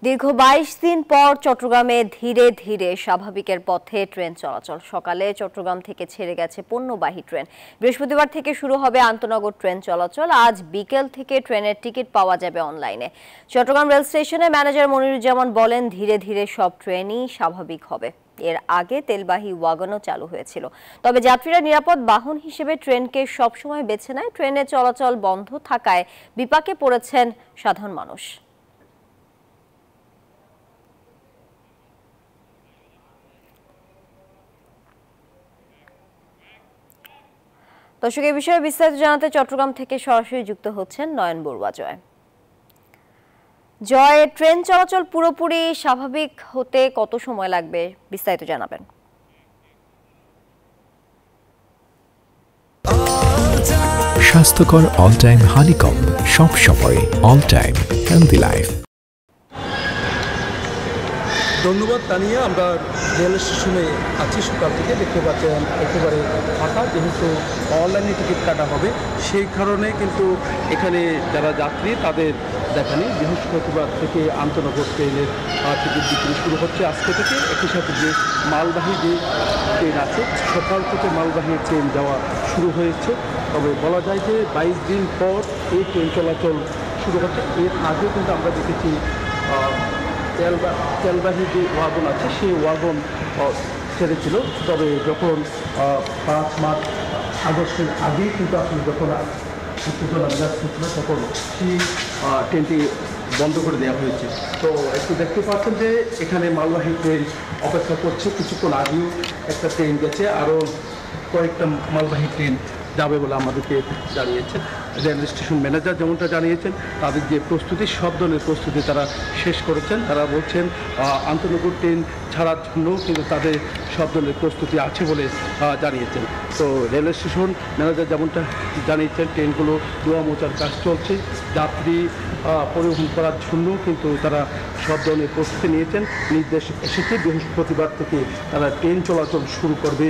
দীর্ঘ ২২ দিন পর চট্টগ্রামে ধীরে ধীরে স্বাভাবিকের পথে ট্রেন চলাচল। সকালে চট্টগ্রাম থেকে ছেড়ে গেছে পণ্যবাহী ট্রেন। বৃহস্পতিবার থেকে শুরু হবে আন্তনগর ট্রেন চলাচল। আজ বিকেল থেকে ট্রেনের টিকিট পাওয়া যাবে অনলাইনে। চট্টগ্রাম রেল স্টেশনের ম্যানেজার মনিরুজ্জামান বলেন, ধীরে ধীরে সব ট্রেনই স্বাভাবিক হবে। এর আগে তেলবাহী ওয়াগনও চালু হয়েছিল। তবে যাত্রীরা নিরাপদ বাহন হিসেবে ট্রেনকে সবসময় বেছে নেয়। ট্রেনে চলাচল বন্ধ থাকায় বিপাকে পড়েছেন সাধারণ মানুষ। দর্শক, এই বিষয়ে বিস্তারিত জানাতে চট্টগ্রাম থেকে সরাসরি যুক্ত হচ্ছেন নয়ন বড়ুয়া। জয়, ট্রেন চলাচল পুরোপুরি স্বাভাবিক হতে কত সময় লাগবে, বিস্তারিত জানাবেন। স্বাস্থ্যকর অল টাইম হানিকম, সব সময় অল টাইম হেলদি লাইফ। ধন্যবাদ তানিয়া। আমরা রেল স্টেশনে আছি, সকাল থেকে দেখতে পাচ্ছেন একেবারে ফাঁকা, যেহেতু অনলাইনে টিকিট কাটা হবে সেই কারণে কিন্তু এখানে যারা যাত্রী তাদের দেখা নেই। বৃহস্পতিবার থেকে আন্তনগর ট্রেনের টিকিট বিক্রি শুরু হচ্ছে আজকে থেকে। একই সাথে যে মালবাহী যে ট্রেন আছে, সকাল থেকে মালবাহী ট্রেন যাওয়া শুরু হয়েছে। তবে বলা যায় যে ২২ দিন পর এই ট্রেন চলাচল শুরু হচ্ছে। এর আগেও কিন্তু আমরা দেখেছি তেলবাহী যে ওয়াগন আছে সেই ওয়াগন ছেড়েছিল। তবে যখন ৫ মার্চ আগস্টের আগেই কিন্তু আসলে যখন উত্তেজনা বিরাজ করছিল তখন সেই ট্রেনটি বন্ধ করে দেওয়া হয়েছে। তো একটু দেখতে পাচ্ছেন যে এখানে মালবাহী ট্রেন অপেক্ষা করছে। কিছুক্ষণ আগেও একটা ট্রেন গেছে, আরও কয়েকটা মালবাহী ট্রেন যাবে বলে আমাদেরকে জানিয়েছেন রেল স্টেশন ম্যানেজার। যেমনটা জানিয়েছেন, তাদের যে প্রস্তুতি, সব ধরনের প্রস্তুতি তারা শেষ করেছেন। তারা বলছেন আন্তনগর ট্রেন ছাড়ার জন্য কিন্তু তাদের সব ধরনের প্রস্তুতি আছে বলে জানিয়েছেন। তো রেল স্টেশন ম্যানেজার যেমনটা জানিয়েছেন, ট্রেনগুলো ধোয়া মোচার কাজ চলছে। যাত্রী পরিবহন করার জন্য কিন্তু তারা সব ধরনের প্রস্তুতি নিয়েছেন। নির্দেশ এসেছে বৃহস্পতিবার থেকে তারা ট্রেন চলাচল শুরু করবে।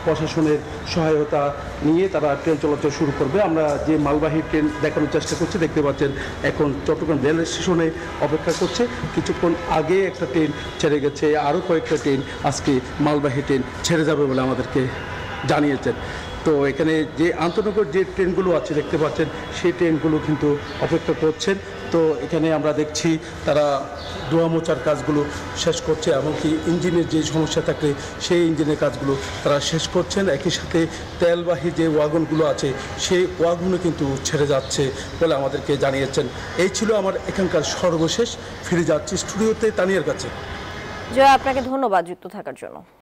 প্রশাসনের সহায়তা নিয়ে তারা ট্রেন চলাচল শুরু করবে। আমরা যে মালবাহী ট্রেন দেখানোর চেষ্টা করছি, দেখতে পাচ্ছেন এখন চট্টগ্রাম রেল স্টেশনে অপেক্ষা করছে। কিছুক্ষণ আগে একটা ট্রেন ছেড়ে গেছে, আরও কয়েকটা ট্রেন আজকে মালবাহী ট্রেন ছেড়ে যাবে বলে আমাদেরকে জানিয়েছেন। তো এখানে যে আন্তনগর যে ট্রেনগুলো আছে দেখতে পাচ্ছেন, সেই ট্রেনগুলো কিন্তু অপেক্ষা করছেন। তো এখানে আমরা দেখছি তারা ধোয়া মোচার কাজগুলো শেষ করছে, এমনকি ইঞ্জিনের যে সমস্যা থাকলে সেই ইঞ্জিনের কাজগুলো তারা শেষ করছেন। একই সাথে তেলবাহী যে ওয়াগনগুলো আছে সেই ওয়াগনও কিন্তু ছেড়ে যাচ্ছে বলে আমাদেরকে জানিয়েছেন। এই ছিল আমার এখানকার সর্বশেষ। ফিরে যাচ্ছি স্টুডিওতে তানিয়ার কাছে। জয়, আপনাকে ধন্যবাদ যুক্ত থাকার জন্য।